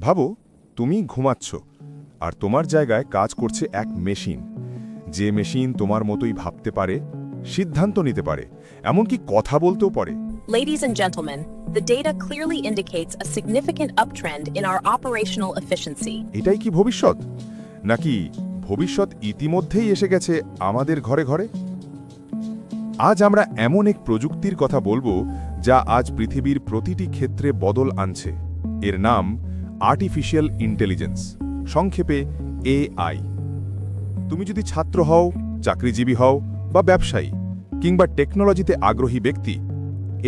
ভাবো তুমি ঘুমাচ্ছ আর তোমার জায়গায় কাজ করছে এক মেশিন, যে মেশিন তোমার মতোই ভাবতে পারে, সিদ্ধান্ত নিতে পারে, এমনকি কথা বলতেও পারে। Ladies and gentlemen, the data clearly indicates a significant uptrend in our operational efficiency. এটাই কি ভবিষ্যৎ, নাকি ভবিষ্যৎ ইতিমধ্যেই এসে গেছে আমাদের ঘরে ঘরে? আজ আমরা এমন এক প্রযুক্তির কথা বলবো যা আজ পৃথিবীর প্রতিটি ক্ষেত্রে বদল আনছে। এর নাম আর্টিফিশিয়াল ইন্টেলিজেন্স, সংক্ষেপে এআই। তুমি যদি ছাত্র হও, চাকরিজীবী হও বা ব্যবসায়ী কিংবা টেকনোলজিতে আগ্রহী ব্যক্তি,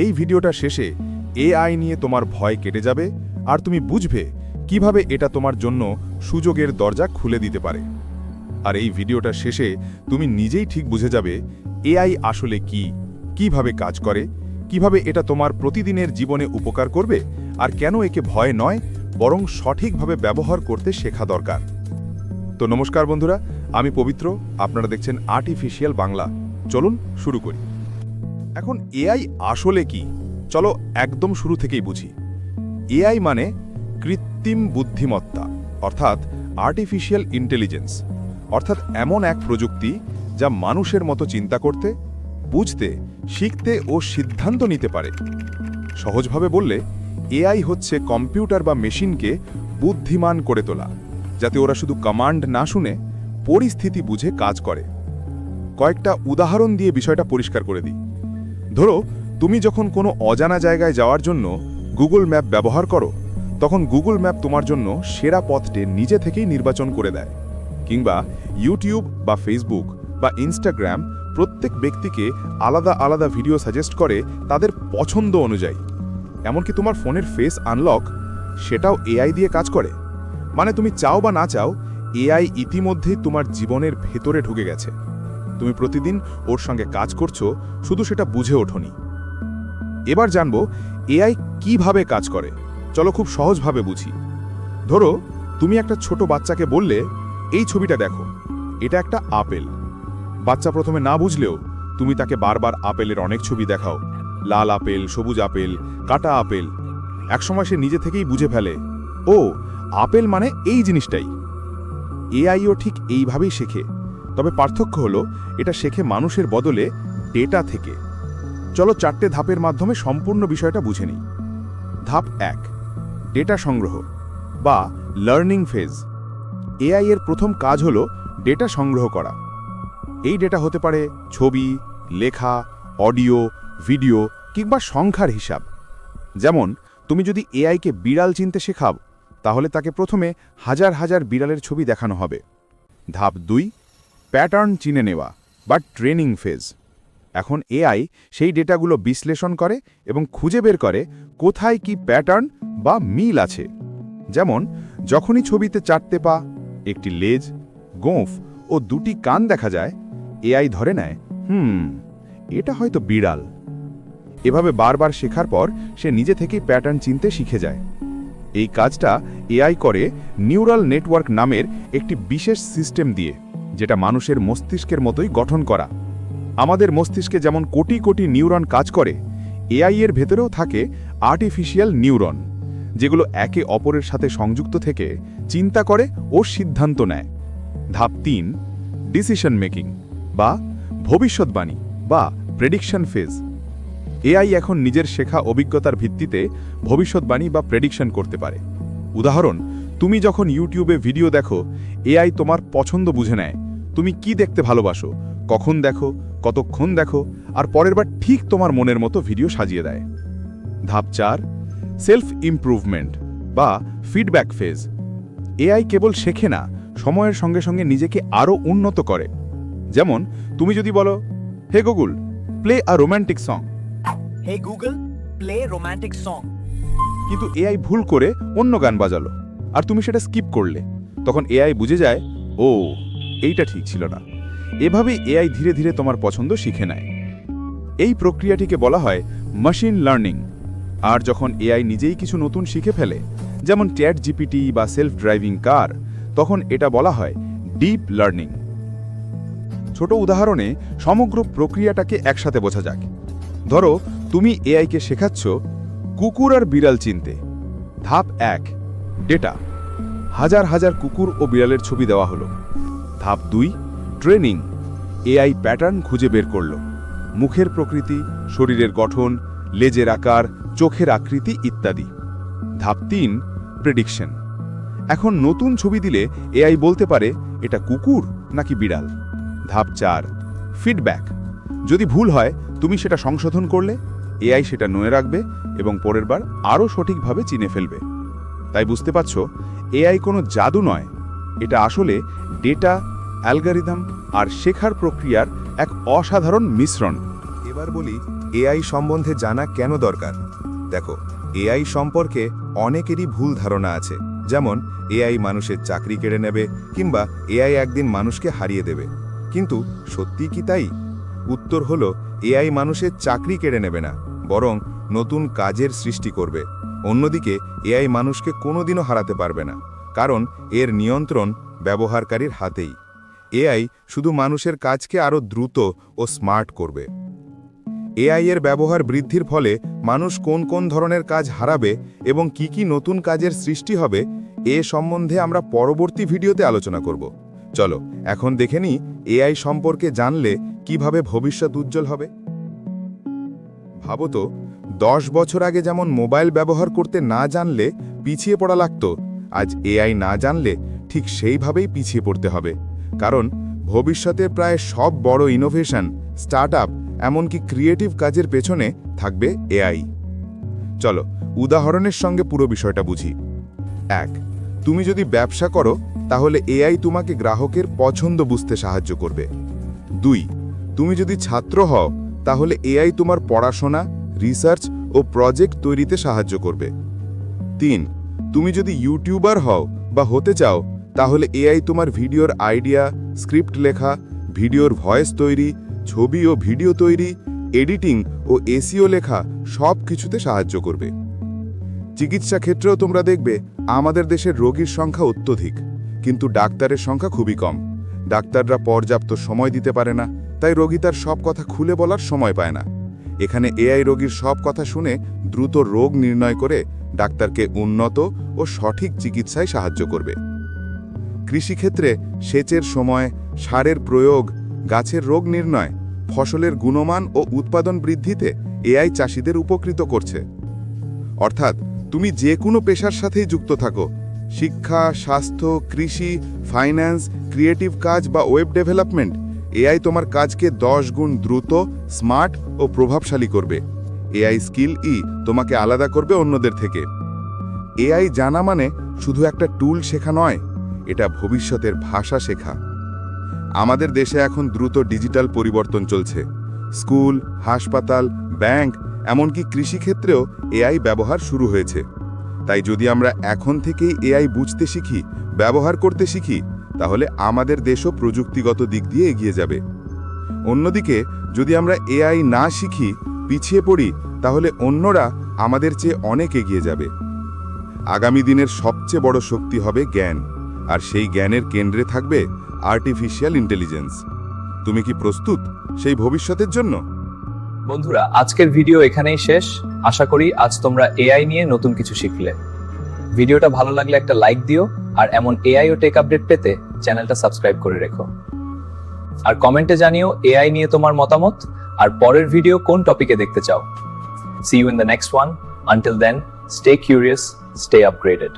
এই ভিডিওটা শেষে এআই নিয়ে তোমার ভয় কেটে যাবে আর তুমি বুঝবে কিভাবে এটা তোমার জন্য সুযোগের দরজা খুলে দিতে পারে। আর এই ভিডিওটা শেষে তুমি নিজেই ঠিক বুঝে যাবে এআই আসলে কি, কিভাবে কাজ করে, কিভাবে এটা তোমার প্রতিদিনের জীবনে উপকার করবে আর কেন একে ভয় নয় বরং সঠিকভাবে ব্যবহার করতে শেখা দরকার। তো নমস্কার বন্ধুরা, আমি পবিত্র, আপনারা দেখছেন আর্টিফিশিয়াল বাংলা। চলুন শুরু করি। এখন এআই আসলে কি, চলো একদম শুরু থেকেই বুঝি। এআই মানে কৃত্রিম বুদ্ধিমত্তা, অর্থাৎ আর্টিফিশিয়াল ইন্টেলিজেন্স, অর্থাৎ এমন এক প্রযুক্তি যা মানুষের মতো চিন্তা করতে, বুঝতে, শিখতে ও সিদ্ধান্ত নিতে পারে। সহজভাবে বললে এআই হচ্ছে কম্পিউটার বা মেশিনকে বুদ্ধিমান করে তোলা, যাতে ওরা শুধু কমান্ড না শুনে পরিস্থিতি বুঝে কাজ করে। কয়েকটা উদাহরণ দিয়ে বিষয়টা পরিষ্কার করে দিই। ধরো তুমি যখন কোনো অজানা জায়গায় যাওয়ার জন্য গুগল ম্যাপ ব্যবহার করো, তখন গুগল ম্যাপ তোমার জন্য সেরা পথটি নিজে থেকেই নির্বাচন করে দেয়। কিংবা ইউটিউব বা ফেসবুক বা ইনস্টাগ্রাম প্রত্যেক ব্যক্তিকে আলাদা আলাদা ভিডিও সাজেস্ট করে তাদের পছন্দ অনুযায়ী। এমনকি তোমার ফোনের ফেস আনলক, সেটাও এআই দিয়ে কাজ করে। মানে তুমি চাও বা না চাও, এআই ইতিমধ্যেই তোমার জীবনের ভেতরে ঢুকে গেছে। তুমি প্রতিদিন ওর সঙ্গে কাজ করছো, শুধু সেটা বুঝে ওঠোনি। এবার জানবো এআই কিভাবে কাজ করে। চলো খুব সহজভাবে বুঝি। ধরো তুমি একটা ছোট বাচ্চাকে বললে, এই ছবিটা দেখো, এটা একটা আপেল। বাচ্চা প্রথমে না বুঝলেও তুমি তাকে বারবার আপেলের অনেক ছবি দেখাও, লাল আপেল, সবুজ আপেল, কাটা আপেল। একসময় সে নিজে থেকেই বুঝে ফেলে, ও আপেল মানে এই জিনিসটাই। এআইও ঠিক এইভাবেই শেখে, তবে পার্থক্য হলো এটা শেখে মানুষের বদলে ডেটা থেকে। চলো 4টে ধাপের মাধ্যমে সম্পূর্ণ বিষয়টা বুঝে নিই। ধাপ 1, ডেটা সংগ্রহ বা লার্নিং ফেজ। এআই এর প্রথম কাজ হলো ডেটা সংগ্রহ করা। এই ডেটা হতে পারে ছবি, লেখা, অডিও, ভিডিও কিংবা সংখ্যার হিসাব। যেমন তুমি যদি এআইকে বিড়াল চিনতে শেখাও, তাহলে তাকে প্রথমে হাজার হাজার বিড়ালের ছবি দেখানো হবে। ধাপ 2, প্যাটার্ন চিনে নেওয়া বা ট্রেনিং ফেজ। এখন এআই সেই ডেটাগুলো বিশ্লেষণ করে এবং খুঁজে বের করে কোথায় কি প্যাটার্ন বা মিল আছে। যেমন যখনই ছবিতে 4টে পা, একটি লেজ, গোঁফ ও 2টি কান দেখা যায়, এআই ধরে নেয় এটা হয়তো বিড়াল। এভাবে বারবার শেখার পর সে নিজে থেকেই প্যাটার্ন চিনতে শিখে যায়। এই কাজটা এআই করে নিউরাল নেটওয়ার্ক নামের একটি বিশেষ সিস্টেম দিয়ে, যেটা মানুষের মস্তিষ্কের মতোই গঠন করা। আমাদের মস্তিষ্কে যেমন কোটি কোটি নিউরন কাজ করে, এআই এর ভেতরেও থাকে আর্টিফিশিয়াল নিউরন, যেগুলো একে অপরের সাথে সংযুক্ত থেকে চিন্তা করে ও সিদ্ধান্ত নেয়। ধাপ 3, ডিসিশন মেকিং বা ভবিষ্যৎবাণী বা প্রেডিকশন ফেজ। এআই এখন নিজের শেখা অভিজ্ঞতার ভিত্তিতে ভবিষ্যৎবাণী বা প্রেডিকশন করতে পারে। উদাহরণ, তুমি যখন ইউটিউবে ভিডিও দেখো, এআই তোমার পছন্দ বুঝে নেয়। তুমি কি দেখতে ভালোবাসো, কখন দেখো, কতক্ষণ দেখো, আর পরের বার ঠিক তোমার মনের মতো ভিডিও সাজিয়ে দেয়। ধাপ 4, সেলফ ইমপ্রুভমেন্ট বা ফিডব্যাক ফেজ। এআই কেবল শেখে না, সময়ের সঙ্গে সঙ্গে নিজেকে আরও উন্নত করে। যেমন তুমি যদি বলো, hey Google, play a romantic song, Hey Google, play romantic song. কিন্তু এআই ভুল করে অন্য গান বাজালো আর তুমি সেটা স্কিপ করলে, তখন এআই বুঝে যায়, ও এইটা ঠিক ছিল না। এভাবেই এআই ধীরে ধীরে তোমার পছন্দ শিখে নেয়। এই প্রক্রিয়াটিকে বলা হয় মেশিন লার্নিং। আর যখন এআই নিজেই কিছু নতুন শিখে ফেলে, যেমন চ্যাট জিপিটি বা সেলফ ড্রাইভিং কার, তখন এটা বলা হয় ডিপ লার্নিং। ছোট উদাহরণে সমগ্র প্রক্রিয়াটাকে একসাথে বোঝা যাক। ধরো তুমি এআইকে শেখাচ্ছ কুকুর আর বিড়াল চিনতে। ধাপ 1, ডেটা। হাজার হাজার কুকুর ও বিড়ালের ছবি দেওয়া হলো। ধাপ 2, ট্রেনিং। এআই প্যাটার্ন খুঁজে বের করল। মুখের প্রকৃতি, শরীরের গঠন, লেজের আকার, চোখের আকৃতি ইত্যাদি। ধাপ 3, প্রেডিকশন। এখন নতুন ছবি দিলে এআই বলতে পারে এটা কুকুর নাকি বিড়াল। ধাপ 4, ফিডব্যাক। যদি ভুল হয় তুমি সেটা সংশোধন করলে এআই সেটা মনে রাখবে এবং পরের বার আরও সঠিকভাবে চিনে ফেলবে। তাই বুঝতে পারছ, এআই কোনো জাদু নয়, এটা আসলে ডেটা, অ্যালগরিদম আর শেখার প্রক্রিয়ার এক অসাধারণ মিশ্রণ। এবার বলি এআই সম্বন্ধে জানা কেন দরকার। দেখো, এআই সম্পর্কে অনেকেরই ভুল ধারণা আছে, যেমন এআই মানুষের চাকরি কেড়ে নেবে কিংবা এআই একদিন মানুষকে হারিয়ে দেবে। কিন্তু সত্যি কি তাই? উত্তর হলো এআই মানুষের চাকরি কেড়ে নেবে না, বরং নতুন কাজের সৃষ্টি করবে। অন্যদিকে এআই মানুষকে কোনোদিনও হারাতে পারবে না, কারণ এর নিয়ন্ত্রণ ব্যবহারকারীর হাতেই। এআই শুধু মানুষের কাজকে আরও দ্রুত ও স্মার্ট করবে। এআই এর ব্যবহার বৃদ্ধির ফলে মানুষ কোন কোন ধরনের কাজ হারাবে এবং কি কি নতুন কাজের সৃষ্টি হবে এ সম্বন্ধে আমরা পরবর্তী ভিডিওতে আলোচনা করব। চলো এখন দেখে নিই এআই সম্পর্কে জানলে কিভাবে ভবিষ্যৎ উজ্জ্বল হবে। ভাবো তো, 10 বছর আগে যেমন মোবাইল ব্যবহার করতে না জানলে পিছিয়ে পড়া লাগতো, আজ এআই না জানলে ঠিক সেইভাবেই পিছিয়ে পড়তে হবে। কারণ ভবিষ্যতের প্রায় সব বড় ইনোভেশন, স্টার্টআপ, এমনকি ক্রিয়েটিভ কাজের পেছনে থাকবে এআই। চলো উদাহরণের সঙ্গে পুরো বিষয়টা বুঝি। 1, তুমি যদি ব্যবসা করো তাহলে এআই তোমাকে গ্রাহকের পছন্দ বুঝতে সাহায্য করবে। 2, তুমি যদি ছাত্র হও তাহলে এআই তোমার পড়াশোনা, রিসার্চ ও প্রজেক্ট তৈরিতে সাহায্য করবে। 3, তুমি যদি ইউটিউবার হও বা হতে চাও তাহলে এআই তোমার ভিডিওর আইডিয়া, স্ক্রিপ্ট লেখা, ভিডিওর ভয়েস তৈরি, ছবি ও ভিডিও তৈরি, এডিটিং ও এসইও লেখা সব কিছুতে সাহায্য করবে। চিকিৎসা ক্ষেত্রেও তোমরা দেখবে আমাদের দেশের রোগীর সংখ্যা অত্যধিক, কিন্তু ডাক্তারের সংখ্যা খুবই কম। ডাক্তাররা পর্যাপ্ত সময় দিতে পারে না, তাই রোগী তার সব কথা খুলে বলার সময় পায় না। এখানে এআই রোগীর সব কথা শুনে দ্রুত রোগ নির্ণয় করে ডাক্তারকে উন্নত ও সঠিক চিকিৎসায় সাহায্য করবে। কৃষিক্ষেত্রে সেচের সময়, সারের প্রয়োগ, গাছের রোগ নির্ণয়, ফসলের গুণমান ও উৎপাদন বৃদ্ধিতে এআই চাষিদের উপকৃত করছে। অর্থাৎ তুমি যে কোনো পেশার সাথেই যুক্ত থাকো, শিক্ষা, স্বাস্থ্য, কৃষি, ফাইন্যান্স, ক্রিয়েটিভ কাজ বা ওয়েব ডেভেলপমেন্ট, এআই তোমার কাজকে 10 গুণ দ্রুত, স্মার্ট ও প্রভাবশালী করবে। এআই স্কিল তোমাকে আলাদা করবে অন্যদের থেকে। এআই জানা মানে শুধু একটা টুল শেখা নয়, এটা ভবিষ্যতের ভাষা শেখা। আমাদের দেশে এখন দ্রুত ডিজিটাল পরিবর্তন চলছে। স্কুল, হাসপাতাল, ব্যাংক, এমনকি কৃষিক্ষেত্রেও এআই ব্যবহার শুরু হয়েছে। তাই যদি আমরা এখন থেকেই এআই বুঝতে শিখি, ব্যবহার করতে শিখি, তাহলে আমাদের দেশও প্রযুক্তিগত দিক দিয়ে এগিয়ে যাবে। অন্যদিকে যদি আমরা এআই না শিখি, পিছিয়ে পড়ি, তাহলে অন্যরা আমাদের চেয়ে অনেক এগিয়ে যাবে। আগামী দিনের সবচেয়ে বড় শক্তি হবে জ্ঞান, আর সেই জ্ঞানের কেন্দ্রে থাকবে আর্টিফিশিয়াল ইন্টেলিজেন্স। তুমি কি প্রস্তুত সেই ভবিষ্যতের জন্য? বন্ধুরা, আজকের ভিডিও এখানেই শেষ। আশা করি আজ তোমরা এআই নিয়ে নতুন কিছু শিখলে। ভিডিওটা ভালো লাগলে একটা লাইক দিও, আর এমন এআই ও টেক আপডেট পেতে চ্যানেলটা সাবস্ক্রাইব করে রেখো। আর কমেন্টে জানিও এআই নিয়ে তোমার মতামত আর পরের ভিডিও কোন টপিকে দেখতে চাও। See you in the next one. Until then, stay curious, stay upgraded.